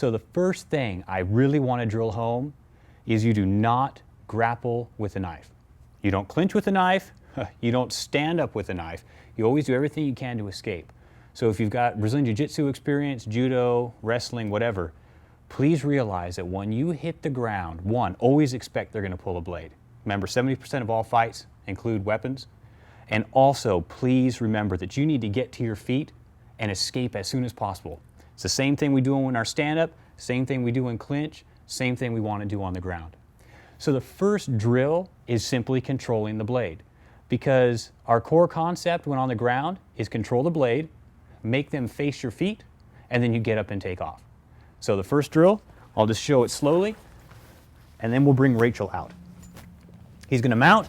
So the first thing I really want to drill home is you do not grapple with a knife. You don't clinch with a knife, you don't stand up with a knife. You always do everything you can to escape. So if you've got Brazilian Jiu-Jitsu experience, judo, wrestling, whatever, please realize that when you hit the ground, one, always expect they're going to pull a blade. Remember, 70% of all fights include weapons. And also, please remember that you need to get to your feet and escape as soon as possible. It's the same thing we do in our stand-up, same thing we do in clinch, same thing we want to do on the ground. So the first drill is simply controlling the blade, because our core concept when on the ground is control the blade, make them face your feet, and then you get up and take off. So the first drill, I'll just show it slowly, and then we'll bring Rachel out. He's going to mount.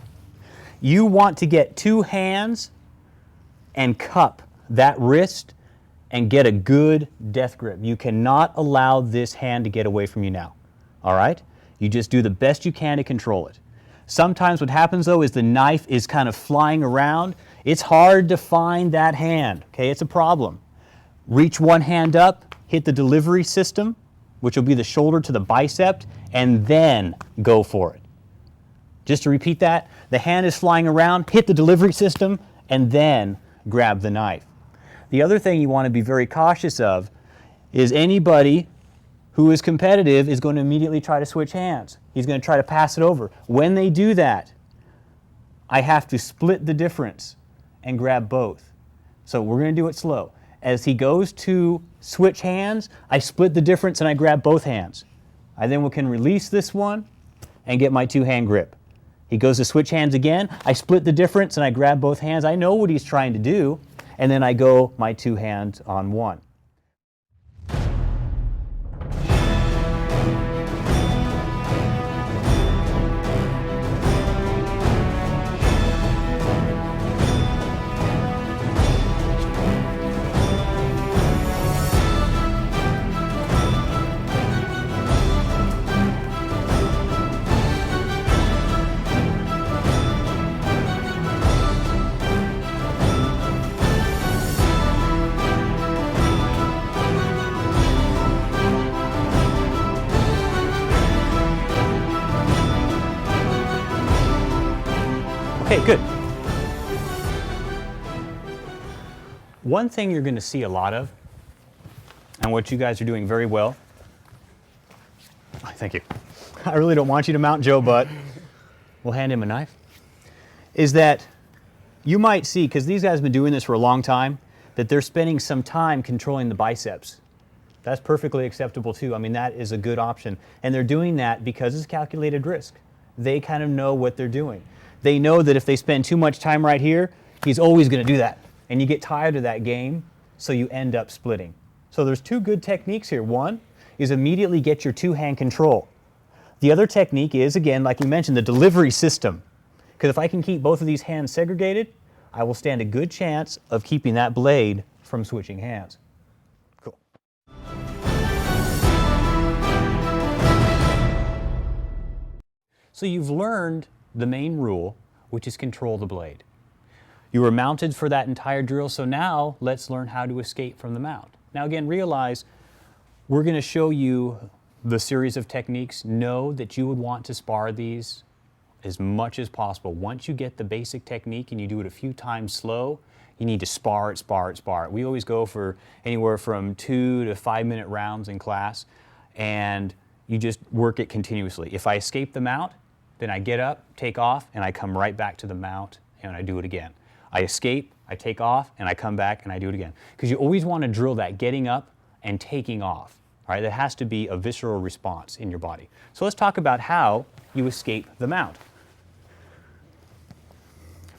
You want to get two hands and cup that wrist and get a good death grip. You cannot allow this hand to get away from you now. All right? You just do the best you can to control it. Sometimes what happens though is the knife is kind of flying around. It's hard to find that hand. Okay, it's a problem. Reach one hand up, hit the delivery system, which will be the shoulder to the bicep, and then go for it. Just to repeat that, the hand is flying around, hit the delivery system, and then grab the knife. The other thing you want to be very cautious of is anybody who is competitive is going to immediately try to switch hands. He's going to try to pass it over. When they do that, I have to split the difference and grab both. So we're going to do it slow. As he goes to switch hands, I split the difference and I grab both hands. I then can release this one and get my two-hand grip. He goes to switch hands again, I split the difference and I grab both hands. I know what he's trying to do, and then I go my two hands on one. Okay, good. One thing you're going to see a lot of, and what you guys are doing very well, thank you. I really don't want you to mount Joe, but we'll hand him a knife, is that you might see, because these guys have been doing this for a long time, that they're spending some time controlling the biceps. That's perfectly acceptable too. I mean, that is a good option. And they're doing that because it's calculated risk. They kind of know what they're doing. They know that if they spend too much time right here, he's always going to do that. And you get tired of that game, so you end up splitting. So there's two good techniques here. One is immediately get your two-hand control. The other technique is, again, like we mentioned, the delivery system. Because if I can keep both of these hands segregated, I will stand a good chance of keeping that blade from switching hands. Cool. So you've learned the main rule, which is control the blade. You were mounted for that entire drill, so now let's learn how to escape from the mount. Now again, realize we're going to show you the series of techniques. Know that you would want to spar these as much as possible. Once you get the basic technique and you do it a few times slow, you need to spar it, spar it, spar it. We always go for anywhere from 2 to 5 minute rounds in class, and you just work it continuously. If I escape the mount, then I get up, take off, and I come right back to the mount, and I do it again. I escape, I take off, and I come back, and I do it again. Because you always want to drill that getting up and taking off. All right, there has to be a visceral response in your body. So let's talk about how you escape the mount.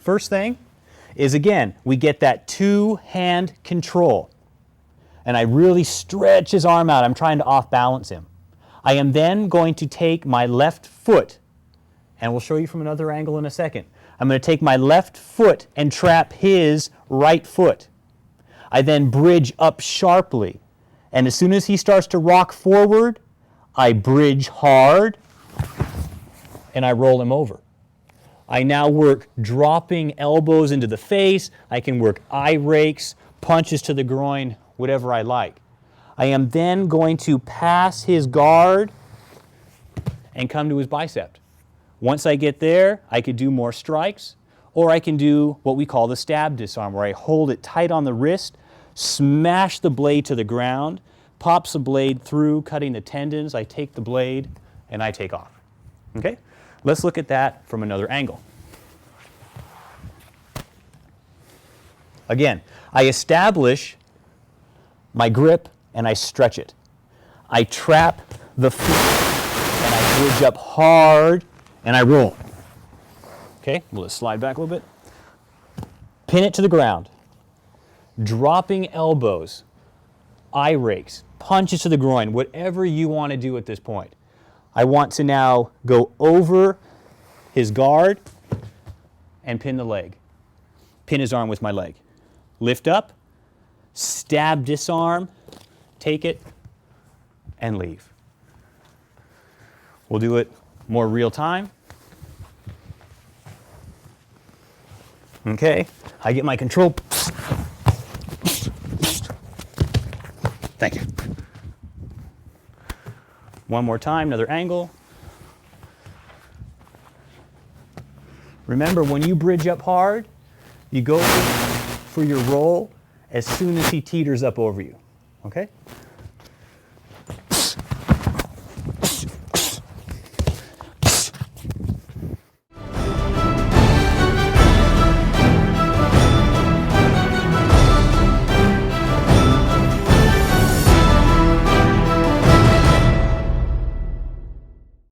First thing is, again, we get that two-hand control. And I really stretch his arm out. I'm trying to off-balance him. I am then going to take my left foot, and we'll show you from another angle in a second. I'm going to take my left foot and trap his right foot. I then bridge up sharply. And as soon as he starts to rock forward, I bridge hard, and I roll him over. I now work dropping elbows into the face. I can work eye rakes, punches to the groin, whatever I like. I am then going to pass his guard and come to his bicep. Once I get there, I could do more strikes, or I can do what we call the stab disarm, where I hold it tight on the wrist, smash the blade to the ground, pops the blade through, cutting the tendons. I take the blade and I take off. Okay? Let's look at that from another angle. Again, I establish my grip and I stretch it. I trap the feet and I bridge up hard and I roll. Okay, we'll just slide back a little bit. Pin it to the ground. Dropping elbows, eye rakes, punches to the groin, whatever you want to do at this point. I want to now go over his guard and pin the leg. Pin his arm with my leg. Lift up, stab, disarm, take it, and leave. We'll do it more real time. Okay, I get my control. Thank you. One more time, another angle. Remember, when you bridge up hard, you go for your roll as soon as he teeters up over you. Okay?